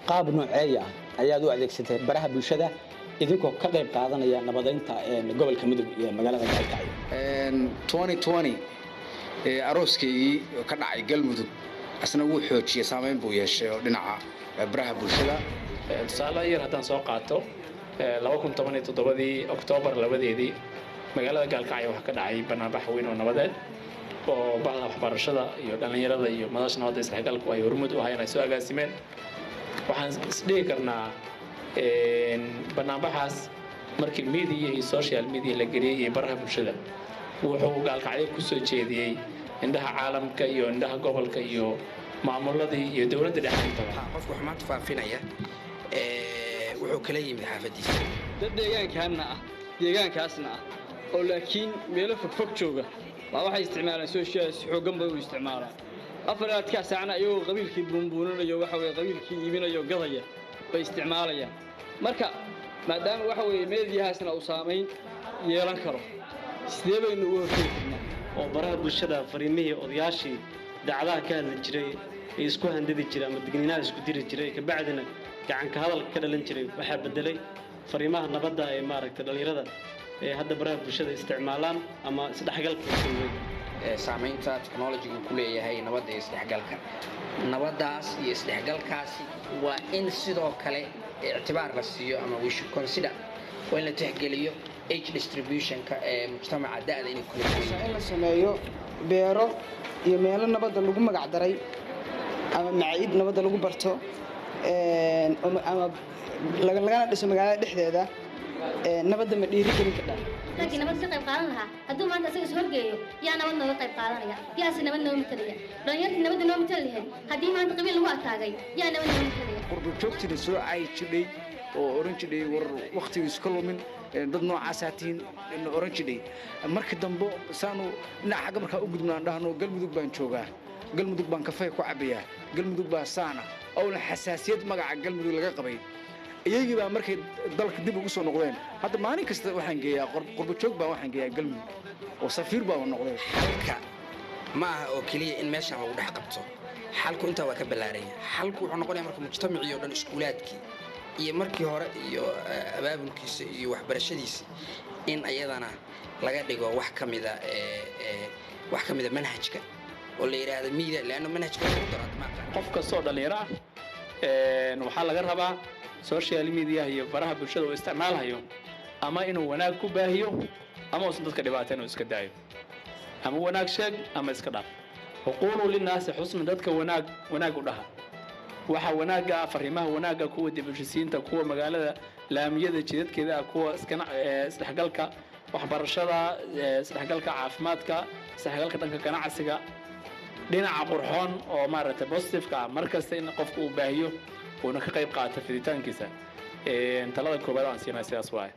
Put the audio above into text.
qaab nooceeya ayaad u adeegsatay baraha bulshada idinkoo ka qayb qaadanaya nabadeynta gobolka Mudug iyo magaalada Galkacyo 2020 arooskii ka dhacay Galmudug asna wuu xoojiyay saameyn buu yeeshay oo dhinaca baraha bulshada tusaale yar haddaan soo qaato 2017 Oktoobar 2 magaalada Galkacyo waxa ka dhacay barnaamij weyn oo nabadeed oo bahda waxbarashada iyo dhalinyarada iyo madasha nabadda isdhexgalku ay hormuud u hayeen ay soo agaasimeen waxaan isdhihi karnaa barnaamijkaas markii media iyo social media la geliyay iyo baraha bulshada wuxuu Galkacyo ku soo jeediyay indhaha caalamka iyo indhaha gobolka iyo maamuladii iyo dawladda dhexdeeda qofku xumaanta faafinaya wuxuu kala yimid xaafadiisa dad deegaankaasna ah oo laakiin meelo fog jooga waxay isticmaalaan social xoogan bay u isticmaalaan afaraadka saacna ayuu qabiilkii buunbuunanayo waxa weey qabiilkii iibinayo gadaya bay isticmaalayaan marka maadaama waxa weey meediyahaasna uu saameyn yeelan karo sidee baynu u horjeednaa oo baraha bulshada fariimihii odayaashii dacadaha ka hadli jiray ee isku handadi jiray ama digniinaha isku diri jiray ka bacdina gacan ka hadal ka dhalan jiray waxa bedelay fariimaha nabadda ee maaragtay dhalinyarada ee hadda baraha bulshada isticmaalaan ama isdhexgalka saameynta technology-ga ku leeyahay nabadda iyo isdhexgalka nabaddaas iyo isdhexgalkaasi waa in sidoo kale ictibaar la siiyo ama we should consider waa in la tixgeliyo age distribution-ka ee mujtamaca da'da inay kula duwan in la sameeyo beero iyo meelo nabadda lagu magac daray ama macaayid nabadda lagu barto ama lagana dhiso magaalada dhexdeeda nabadda ma dhiirigelin kartaa laakiin nabad ka qayb qaadan lahaa hadduu maanta asaga soo horgeeyo yaa nabad nooga qayb qaadanaya yaa si nabad nooga matalaya dhalinyartii nabadda noo matali lahayd haddii maanta qabiil lagu ataagay yaa nabad nooga matalaya qurbo joogtina soo ay jidhay oo oran jidhay war waqtigiis ka lumin dad noocaas aatiin oran jidhay markii dambe saanu dhinaca xagga markaa u gudbnaan dhahno Galmudug baan joogaa Galmudug baan kafay ku cabayaa Galmudug baa saana oo la xasaasiyad magaca Galmudug laga qabay iyagii baa markay dalka dib ugu soo noqdeen hadda maalin kasta waxaan geeyaa qurbo joog baa waxaan geeyaa Galmudug oo safiir baa noqday halka ma aha oo kaliya in meeshan lagu dhex qabto halku inta waa ka balaaray halku wuxuu noqonayaa marka mujtamaci oo dhan iskuulaadkii iyo markii hore iyo abaabulkiisa iyo waxbarashadiisa in ayadana laga dhigo wax kamida manhajka oo la yiraahdo media laana manhajka uu daro qof kastoo dhalinyaro ah waxa laga rabaa social media iyo baraha bulshada oo isticmaalayo ama inuu wanaag ku baahiyo ama uu dadka dhibaateyn oo iska daayo ama wanaag sheeg ama iska dhaaf xuquuqu linaas xusn dadka wanaag u dhaha waxa wanaaga fariimaha wanaaga kuwa dibulshisiinta kuwa magaalada laamiyada jidadkeeda kuwa isdhexgalka waxbarashada isdhexgalka caafimaadka isdhexgalka dhanka ganacsiga dhinaca qurxoon oo maaragtay positive-ka markasta in qofku uu baahiyo oo ka qayb qaato fiditaankiisa talada koobaad aan siinay sidaas waay